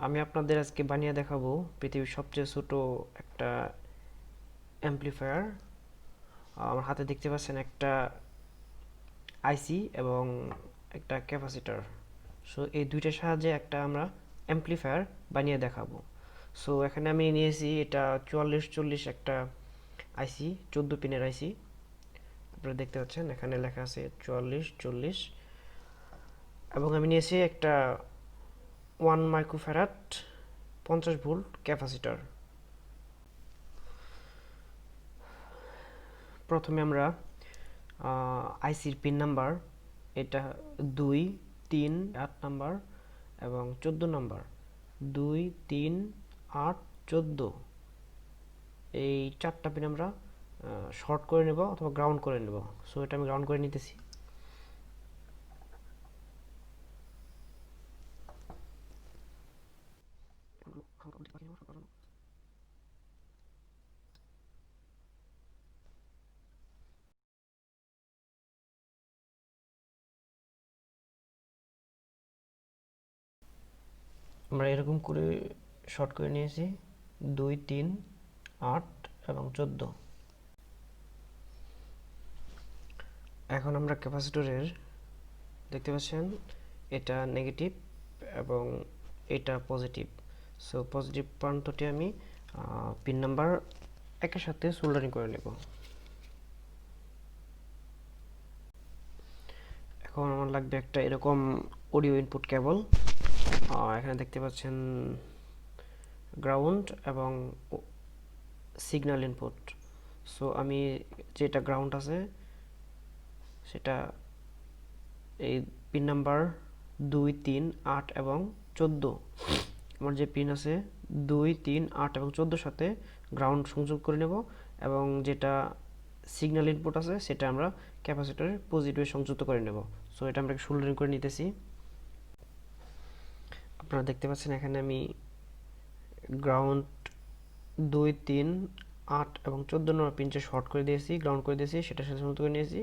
আমি আপনাদের আজকে বানিয়ে দেখাবো পৃথিবীর সবচেয়ে ছোট একটা অ্যাম্পলিফায়ার। আমার হাতে দেখতে পাচ্ছেন একটা আইসি এবং একটা ক্যাপাসিটর। সো এই দুইটার সাহায্যে একটা আমরা অ্যাম্পলিফায়ার বানিয়ে দেখাবো। সো এখানে আমি নিয়েছি এটা 4440 একটা আইসি, 14 পিনের আইসি। আপনারা দেখতে পাচ্ছেন এখানে লেখা আছে 4440, এবং আমি নিয়েছি একটা 1 মাইক্রোফ্যারাড 50 ভোল্ট ক্যাপাসিটর। প্রথমে আমরা আইসির পিন নাম্বার, এটা 2, 3, 8 নাম্বার এবং 14 নাম্বার, 2, 3, 8, 14, এই চারটা পিন আমরা শর্ট করে নেব অথবা গ্রাউন্ড করে নেব। সো এটা আমি গ্রাউন্ড করে নিতেছি। আমরা এরকম করে শর্ট করে নিয়েছি 2, 3, 8 এবং 14। এখন আমরা ক্যাপাসিটরের দেখতে পাচ্ছেন এটা নেগেটিভ এবং এটা পজিটিভ। সো পজিটিভ প্রান্তটি আমি পিন নাম্বার একের সাথে সোল্ডারিং করে নেব। এখন আমার লাগবে একটা এরকম অডিও ইনপুট কেবল। এখানে দেখতে পাচ্ছেন গ্রাউন্ড এবং সিগন্যাল ইনপুট। সো আমি যেটা গ্রাউন্ড আছে সেটা এই পিন নাম্বার 2, 3, 8 এবং 14, আমার যে পিন আছে 2, 3, 8 এবং 14 সাথে গ্রাউন্ড সংযোগ করে নেব, এবং যেটা সিগন্যাল ইনপুট আছে সেটা আমরা ক্যাপাসিটরের পজিটিভে সংযুক্ত করে নেব। সো এটা আমরা সোল্ডারিং করে নিতেছি। আপনারা দেখতে পাচ্ছেন এখানে আমি গ্রাউন্ড 2, 3, 8 এবং 14 নম্বর পিনটা শর্ট করে দিয়েছি, গ্রাউন্ড করে দিয়েছি, সেটার সাথে সংযুক্ত করে নিয়েছি,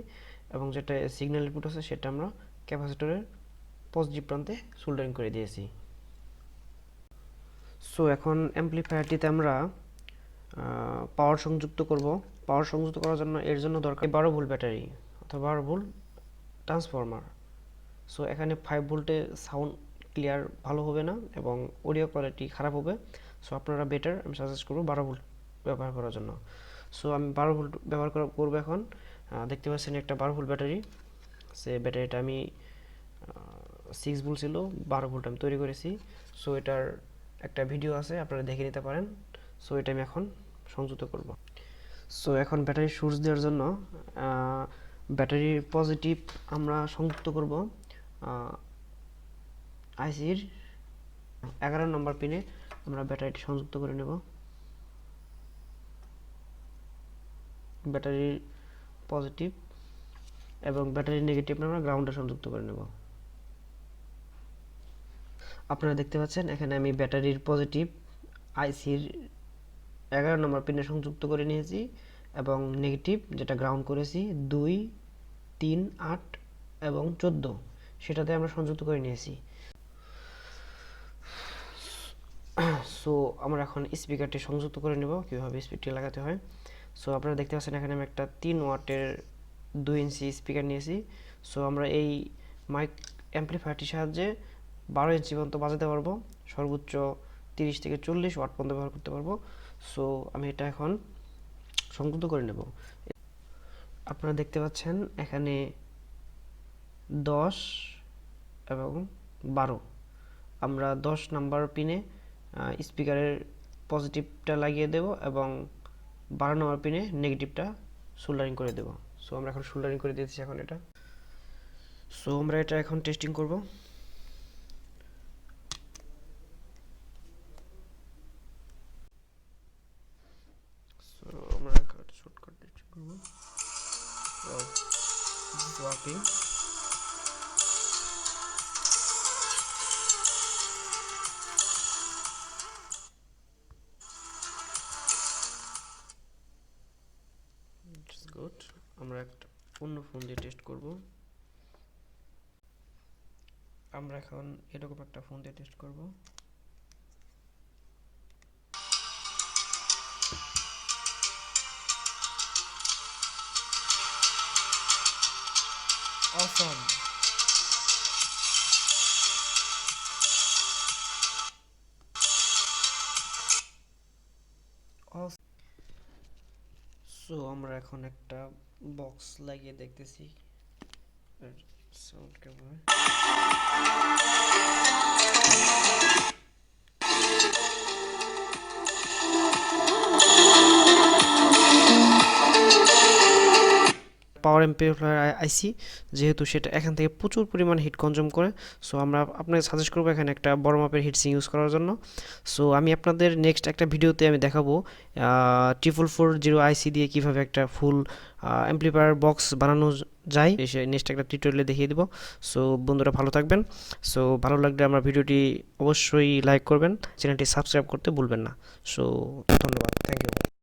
এবং যেটা সিগন্যাল ইনপুট আছে সেটা আমরা ক্যাপাসিটরের পজিটিভ প্রান্তে সোল্ডারিং করে দিয়েছি। সো এখন অ্যাম্পলিফায়ারটিতে আমরা পাওয়ার সংযুক্ত করব। পাওয়ার সংযুক্ত করার জন্য এর জন্য দরকার 12 ভোল্ট ব্যাটারি অথবা 12 ভোল্ট ট্রান্সফরমার। সো এখানে 5 ভোল্টে সাউন্ড ক্লিয়ার ভালো হবে না এবং অডিও কোয়ালিটি খারাপ হবে। সো আপনারা বেটার, আমি সাজেস্ট করব 12 ভোল্ট ব্যবহার করার জন্য। সো আমি 12 ভোল্ট ব্যবহার করব। এখন দেখতে পাচ্ছেন একটা 12 ভোল্ট ব্যাটারি। সে ব্যাটারিটা আমি 6 ভোল্ট ছিল, 12 ভোল্ট আমি তৈরি করেছি। সো এটার একটা ভিডিও আছে, আপনারা দেখে নিতে পারেন। সো এটা আমি এখন সংযুক্ত করব। সো এখন ব্যাটারি সোর্স দেওয়ার জন্য ব্যাটারির পজিটিভ আমরা সংযুক্ত করব আইসির 11 নম্বর পিনে। আমরা ব্যাটারিটি সংযুক্ত করে নেব। ব্যাটারির পজিটিভ এবং ব্যাটারির নেগেটিভ আমরা গ্রাউন্ডে সংযুক্ত করে নেব। আপনারা দেখতে পাচ্ছেন এখানে আমি ব্যাটারির পজিটিভ আইসির 11 নম্বর পিনে সংযুক্ত করে নিয়েছি, এবং নেগেটিভ যেটা গ্রাউন্ড করেছি 2, 3, 8 এবং 14 সেটাতে আমরা সংযুক্ত করে নিয়েছি। সো আমরা এখন স্পিকারটি সংযুক্ত করে নেব, কীভাবে স্পিকারটি লাগাতে হয়। সো আপনারা দেখতে পাচ্ছেন এখানে আমি একটা 3 ওয়াটের 2 ইঞ্চি স্পিকার নিয়েছি। সো আমরা এই মাইক অ্যাম্পলিফায়ারটির সাহায্যে 12 ইঞ্চি পর্যন্ত বাজাতে পারবো, সর্বোচ্চ 30 থেকে 40 ওয়াট পর্যন্ত ব্যবহার করতে পারবো। সো আমি এটা এখন সংযুক্ত করে নেব। আপনারা দেখতে পাচ্ছেন এখানে 10 এবং 12, আমরা 10 নাম্বার পিনে স্পিকারের পজিটিভটা লাগিয়ে দেব এবং 12 নম্বর পিনে নেগেটিভটা সোল্ডারিং করে দেব। সো আমরা এখন সোল্ডারিং করে দিয়েছি এখন এটা। সো আমরা এটা এখন টেস্টিং করব। সো আমরা এখন শর্টকাট টেস্টিং করব। Wow, this is working. It's good. আমরা একটা অন্য ফোন দিয়ে টেস্ট করব। আমরা এখন এরকম একটা ফোন দিয়ে টেস্ট করব। awesome. সো আমরা এখন একটা বক্স লাগিয়ে দেখতেছি সাউন্ড কেমন হয়। পাওয়ার এমপ্লিফায়ার আইসি, যেহেতু সেটা এখান থেকে প্রচুর পরিমাণ হিট কনজিউম করে, সো আমরা আপনাকে সাজেস্ট করবো এখানে একটা বড় মাপের হিট সিং ইউজ করার জন্য। সো আমি আপনাদের নেক্সট একটা ভিডিওতে আমি দেখাবো 4440 আইসি দিয়ে কিভাবে একটা ফুল এমপ্লিফায়ার বক্স বানানো যায়, নেক্সট একটা টিউটোরিয়ালে দেখিয়ে দেবো। সো বন্ধুরা ভালো থাকবেন। সো ভালো লাগলে আমার ভিডিওটি অবশ্যই লাইক করবেন, চ্যানেলটি সাবস্ক্রাইব করতে ভুলবেন না। সো ধন্যবাদ, থ্যাংক ইউ।